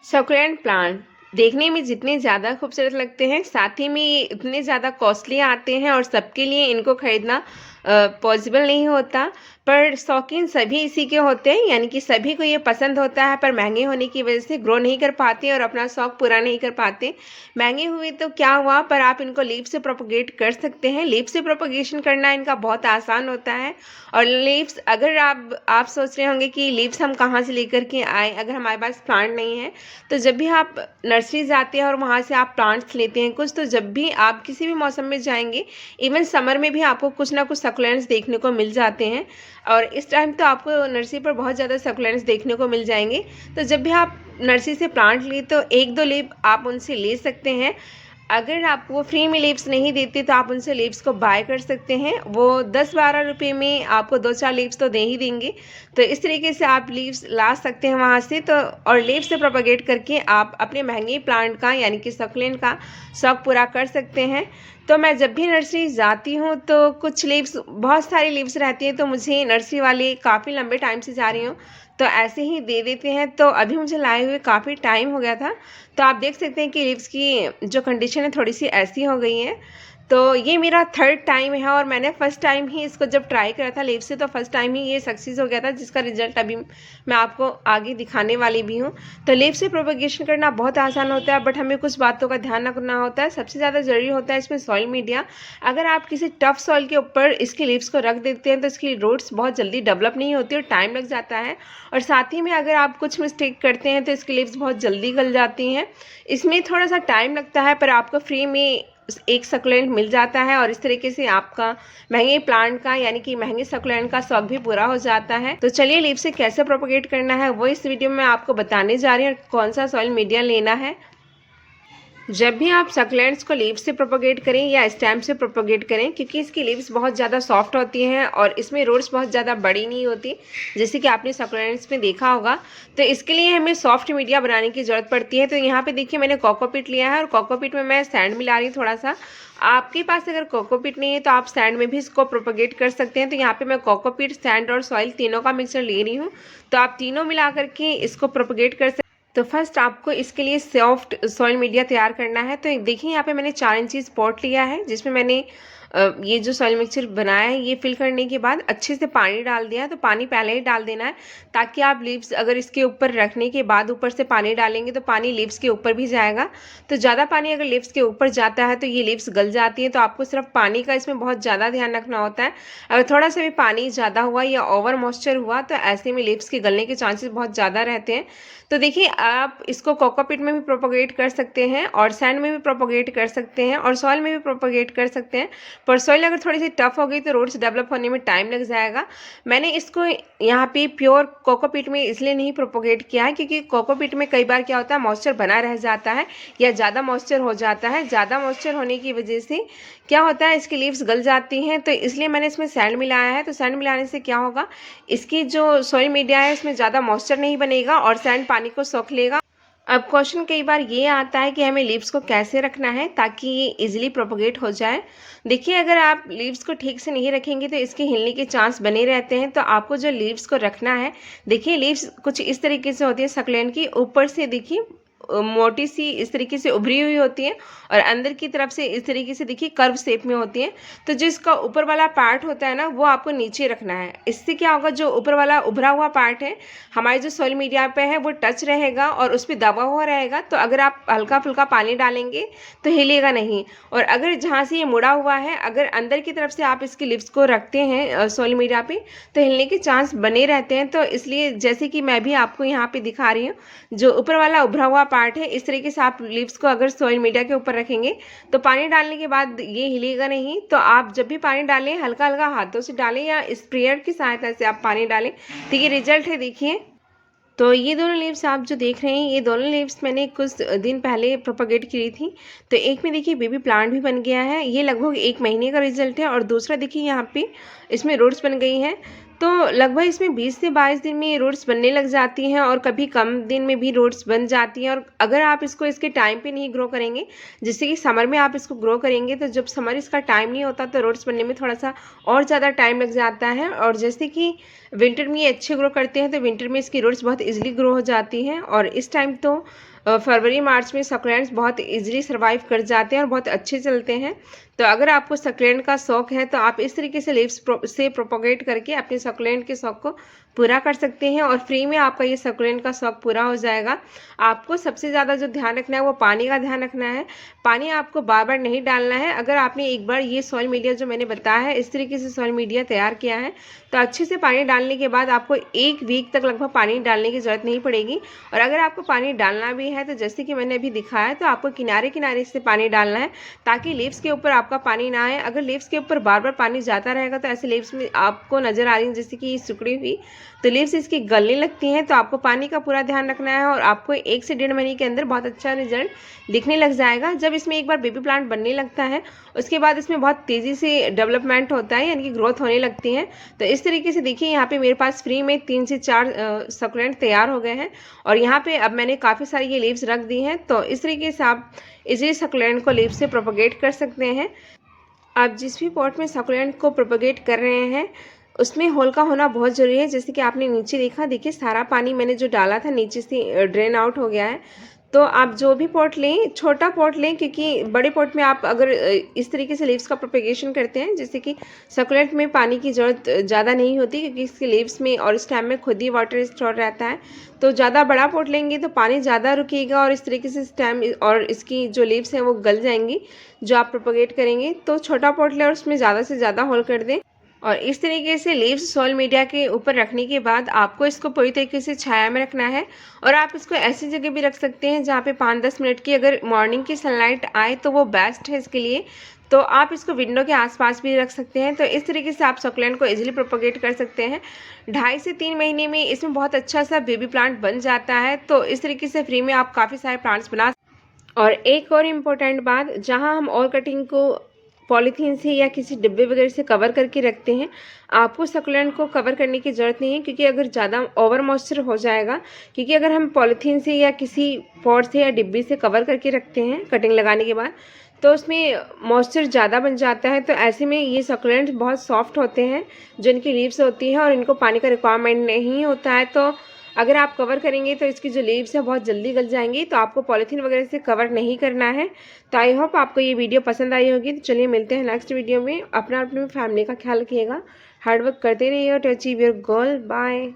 Succulent plant देखने में जितने ज़्यादा खूबसूरत लगते हैं, साथ ही में ये इतने ज़्यादा कॉस्टली आते हैं और सबके लिए इनको खरीदना पॉसिबल नहीं होता। पर शौकीन सभी इसी के होते हैं, यानी कि सभी को ये पसंद होता है, पर महंगे होने की वजह से ग्रो नहीं कर पाते और अपना शौक पूरा नहीं कर पाते। महंगे हुए तो क्या हुआ, पर आप इनको लीफ से प्रोपगेट कर सकते हैं। लीफ से प्रोपगेशन करना इनका बहुत आसान होता है। और लीव्स अगर आप सोच रहे होंगे कि लीव्स हम कहाँ से लेकर के आए, अगर हमारे पास प्लांट नहीं है, तो जब भी आप नर्सरी जाते हैं और वहाँ से आप प्लांट्स लेते हैं कुछ, तो जब भी आप किसी भी मौसम में जाएंगे, इवन समर में भी आपको कुछ ना कुछ सक्युलेंट्स देखने को मिल जाते हैं। और इस टाइम तो आपको नर्सरी पर बहुत ज़्यादा सक्युलेंट्स देखने को मिल जाएंगे। तो जब भी आप नर्सरी से प्लांट लिए, तो एक दो लीव आप उनसे ले सकते हैं। अगर आप वो फ्री में लीव्स नहीं देते, तो आप उनसे लीव्स को बाय कर सकते हैं। वो 10-12 रुपये में आपको 2-4 लीव्स तो दे ही देंगे। तो इस तरीके से आप लीव्स ला सकते हैं वहाँ से। तो और लीव्स से प्रोपगेट करके आप अपने महंगे प्लांट का, यानी कि सक्युलेंट का शौक पूरा कर सकते हैं। तो मैं जब भी नर्सरी जाती हूँ, तो कुछ लीव्स, बहुत सारी लीव्स रहती हैं, तो मुझे नर्सरी वाले काफ़ी लंबे टाइम से जा रही हूँ, तो ऐसे ही दे देते हैं। तो अभी मुझे लाए हुए काफ़ी टाइम हो गया था। तो आप देख सकते हैं कि लीव्स की जो कंडीशन है थोड़ी सी ऐसी हो गई है। तो ये मेरा थर्ड टाइम है और मैंने फर्स्ट टाइम ही इसको जब ट्राई करा था लीव से, तो फर्स्ट टाइम ही ये सक्सेस हो गया था, जिसका रिजल्ट अभी मैं आपको आगे दिखाने वाली भी हूँ। तो लीव से प्रोपगेशन करना बहुत आसान होता है, बट हमें कुछ बातों का ध्यान रखना होता है। सबसे ज़्यादा ज़रूरी होता है इसमें सॉइल मीडिया। अगर आप किसी टफ सॉइल के ऊपर इसकी लीव्स को रख देते हैं, तो इसकी रूट्स बहुत जल्दी डेवलप नहीं होती और टाइम लग जाता है। और साथ ही में अगर आप कुछ मिस्टेक करते हैं, तो इसकी लीव्स बहुत जल्दी गल जाती हैं। इसमें थोड़ा सा टाइम लगता है, पर आपको फ्री में एक सक्युलेंट मिल जाता है और इस तरीके से आपका महंगे प्लांट का, यानी कि महंगे सक्युलेंट का शौक भी पूरा हो जाता है। तो चलिए लीफ से कैसे प्रोपगेट करना है वो इस वीडियो में आपको बताने जा रही हूँ, कौन सा सॉइल मीडिया लेना है। जब भी आप सक्लेंट्स को लीव्स से प्रोपगेट करें या स्टेम से प्रोपगेट करें, क्योंकि इसकी लीव्स बहुत ज़्यादा सॉफ्ट होती हैं और इसमें रूट्स बहुत ज़्यादा बड़ी नहीं होती, जैसे कि आपने सक्लेंट्स में देखा होगा। तो इसके लिए हमें सॉफ्ट मीडिया बनाने की ज़रूरत पड़ती है। तो यहाँ पे देखिए मैंने कोकोपीट लिया है और कोकोपीट में मैं सैंड मिला रही हूँ थोड़ा सा। आपके पास अगर कोकोपीट नहीं है, तो आप सैंड में भी इसको प्रोपगेट कर सकते हैं। तो यहाँ पे मैं कोकोपीट, सैंड और सॉइल तीनों का मिक्सचर ले रही हूँ। तो आप तीनों मिला करके इसको प्रोपगेट कर सकते। तो फर्स्ट आपको इसके लिए सॉफ्ट सॉइल मीडिया तैयार करना है। तो देखिए यहाँ पे मैंने 4 इंची पॉट लिया है, जिसमें मैंने ये जो सॉइल मिक्सचर बनाया है, ये फिल करने के बाद अच्छे से पानी डाल दिया है। तो पानी पहले ही डाल देना है, ताकि आप लीव्स अगर इसके ऊपर रखने के बाद ऊपर से पानी डालेंगे, तो पानी लीव्स के ऊपर भी जाएगा। तो ज़्यादा पानी अगर लीव्स के ऊपर जाता है, तो ये लीव्स गल जाती हैं। तो आपको सिर्फ पानी का इसमें बहुत ज़्यादा ध्यान रखना होता है। अगर थोड़ा सा भी पानी ज़्यादा हुआ या ओवर मॉइस्चर हुआ, तो ऐसे में लीव्स के गलने के चांसेस बहुत ज़्यादा रहते हैं। तो देखिए आप इसको कोकोपीट में भी प्रोपगेट कर सकते हैं और सैंड में भी प्रोपगेट कर सकते हैं और सॉइल में भी प्रोपगेट कर सकते हैं। पर सॉइल अगर थोड़ी सी टफ हो गई, तो रूट्स डेवलप होने में टाइम लग जाएगा। मैंने इसको यहाँ पे प्योर कोकोपीट में इसलिए नहीं प्रोपगेट किया है, क्योंकि कोकोपीट में कई बार क्या होता है, मॉइस्चर बना रह जाता है या ज़्यादा मॉइस्चर हो जाता है। ज़्यादा मॉइस्चर होने की वजह से क्या होता है, इसकी लीव्स गल जाती हैं। तो इसलिए मैंने इसमें सैंड मिलाया है। तो सैंड मिलाने से क्या होगा, इसकी जो सॉइल मीडिया है इसमें ज़्यादा मॉइस्चर नहीं बनेगा और सैंड पानी को सोख लेगा। अब क्वेश्चन कई बार ये आता है कि हमें लीव्स को कैसे रखना है ताकि ये इजीली प्रोपगेट हो जाए। देखिए अगर आप लीव्स को ठीक से नहीं रखेंगे, तो इसके हिलने के चांस बने रहते हैं। तो आपको जो लीव्स को रखना है, देखिए लीव्स कुछ इस तरीके से होती है सक्लेंट की, ऊपर से देखिए मोटी सी इस तरीके से उभरी हुई होती है और अंदर की तरफ से इस तरीके से देखिए कर्व शेप में होती है। तो जो इसका ऊपर वाला पार्ट होता है ना, वो आपको नीचे रखना है। इससे क्या होगा, जो ऊपर वाला उभरा हुआ पार्ट है हमारे जो सॉइल मीडिया पे है, वो टच रहेगा और उस पर दबा हुआ रहेगा। तो अगर आप हल्का फुल्का पानी डालेंगे, तो हिलेगा नहीं। और अगर जहाँ से ये मुड़ा हुआ है, अगर अंदर की तरफ से आप इसकी लिप्स को रखते हैं सॉइल मीडिया पे, तो हिलने के चांस बने रहते हैं। तो इसलिए जैसे कि मैं भी आपको यहाँ पे दिखा रही हूँ, जो ऊपर वाला उभरा हुआ पार्ट है, इस तरीके से आप लीव्स को अगर सॉइल मीडिया के ऊपर रखेंगे, तो पानी डालने के बाद ये हिलेगा नहीं। तो आप जब भी पानी डालें, हल्का हल्का हाथों से डालें या स्प्रेयर की सहायता से आप पानी डालें। तो ये रिजल्ट है, देखिए। तो ये दोनों लीव्स आप जो देख रहे हैं, ये दोनों लीव्स मैंने कुछ दिन पहले प्रोपगेट की थी। तो एक में देखिए बेबी प्लांट भी बन गया है, ये लगभग 1 महीने का रिजल्ट है। और दूसरा देखिए यहाँ पे इसमें रूट्स बन गई हैं। तो लगभग इसमें 20 से 22 दिन में ये रूट्स बनने लग जाती हैं और कभी कम दिन में भी रूट्स बन जाती हैं। और अगर आप इसको इसके टाइम पे नहीं ग्रो करेंगे, जैसे कि समर में आप इसको ग्रो करेंगे, तो जब समर इसका टाइम नहीं होता, तो रूट्स बनने में थोड़ा सा और ज़्यादा टाइम लग जाता है। और जैसे कि विंटर में ये अच्छे ग्रो करते हैं, तो विंटर में इसकी रूट्स बहुत ईजिली ग्रो हो जाती हैं। और इस टाइम तो फरवरी मार्च में सकुलेंट्स बहुत इजीली सर्वाइव कर जाते हैं और बहुत अच्छे चलते हैं। तो अगर आपको सकुलेंट का शौक है तो आप इस तरीके से लीव्स से प्रोपोगेट करके अपने सकुलेंट के शौक को पूरा कर सकते हैं और फ्री में आपका ये सकुलेंट का शौक पूरा हो जाएगा। आपको सबसे ज़्यादा जो ध्यान रखना है वो पानी का ध्यान रखना है। पानी आपको बार बार नहीं डालना है। अगर आपने एक बार ये सॉइल मीडिया जो मैंने बताया है इस तरीके से सॉइल मीडिया तैयार किया है तो अच्छे से पानी डालने के बाद आपको 1 वीक तक लगभग पानी डालने की ज़रूरत नहीं पड़ेगी। और अगर आपको पानी डालना भी है तो जैसे कि मैंने अभी दिखाया है तो आपको किनारे किनारे से पानी डालना है ताकि लीव्स के ऊपर आपका पानी ना आए। अगर लीव्स के ऊपर बार बार पानी जाता रहेगा तो ऐसे लीव्स में आपको नज़र आ रही है जैसे कि ये सिकुड़ी हुई तो लीव्स इसकी गलने लगती हैं। तो आपको पानी का पूरा ध्यान रखना है और आपको 1 से 1.5 महीने के अंदर बहुत अच्छा रिजल्ट दिखने लग जाएगा। जब इसमें एक बार बेबी प्लांट बनने लगता है उसके बाद इसमें बहुत तेज़ी से डेवलपमेंट होता है यानी कि ग्रोथ होने लगती है। तो इस तरीके से देखिए यहाँ पे मेरे पास फ्री में 3 से 4 सकुलेंट तैयार हो गए हैं और यहाँ पे अब मैंने काफ़ी सारी ये लीव्स रख दी हैं। तो इस तरीके से आप इसी सकुलेंट को लीव्स से प्रोपोगेट कर सकते हैं। आप जिस भी पॉट में सकुलेंट को प्रोपोगेट कर रहे हैं उसमें होल का होना बहुत ज़रूरी है। जैसे कि आपने नीचे देखा, देखिए सारा पानी मैंने जो डाला था नीचे से ड्रेन आउट हो गया है। तो आप जो भी पॉट लें, छोटा पॉट लें क्योंकि बड़े पॉट में आप अगर इस तरीके से लीव्स का प्रोपेगेशन करते हैं जैसे कि सकुलेंट में पानी की ज़रूरत ज़्यादा नहीं होती क्योंकि इसके लीव्स में और स्टेम में खुद ही वाटर स्टोर रहता है। तो ज़्यादा बड़ा पॉट लेंगे तो पानी ज़्यादा रुकेगा और इस तरीके से स्टेम और इसकी जो लीव्स हैं वो गल जाएंगी जो आप प्रोपोगेट करेंगे। तो छोटा पॉट लें और उसमें ज़्यादा से ज़्यादा होल कर दें और इस तरीके से लीव्स सॉइल मीडिया के ऊपर रखने के बाद आपको इसको पूरी तरीके से छाया में रखना है। और आप इसको ऐसी जगह भी रख सकते हैं जहाँ पे 5-10 मिनट की अगर मॉर्निंग की सनलाइट आए तो वो बेस्ट है इसके लिए। तो आप इसको विंडो के आसपास भी रख सकते हैं। तो इस तरीके से आप सकुलेंट को इजीली प्रोपोगेट कर सकते हैं। 2.5 से 3 महीने में इसमें बहुत अच्छा सा बेबी प्लांट बन जाता है। तो इस तरीके से फ्री में आप काफ़ी सारे प्लांट्स बना। और एक और इम्पोर्टेंट बात, जहाँ हम ऑल कटिंग को पॉलीथीन से या किसी डिब्बे वगैरह से कवर करके रखते हैं आपको सकुलेंट को कवर करने की ज़रूरत नहीं है क्योंकि अगर ज़्यादा ओवर मॉइस्चर हो जाएगा, क्योंकि अगर हम पॉलीथीन से या किसी पॉट से या डिब्बे से कवर करके रखते हैं कटिंग लगाने के बाद तो उसमें मॉइस्चर ज़्यादा बन जाता है। तो ऐसे में ये सकुलेंट बहुत सॉफ्ट होते हैं जो इनकी लीव्स होती हैं और इनको पानी का रिक्वायरमेंट नहीं होता है। तो अगर आप कवर करेंगे तो इसकी जो लीव्स है बहुत जल्दी गल जाएंगी। तो आपको पॉलीथीन वगैरह से कवर नहीं करना है। तो आई होप आपको ये वीडियो पसंद आई होगी। तो चलिए मिलते हैं नेक्स्ट वीडियो में। अपना अपनी फैमिली का ख्याल रखिएगा, हार्ड वर्क करते रहिए to achieve your goal. Bye.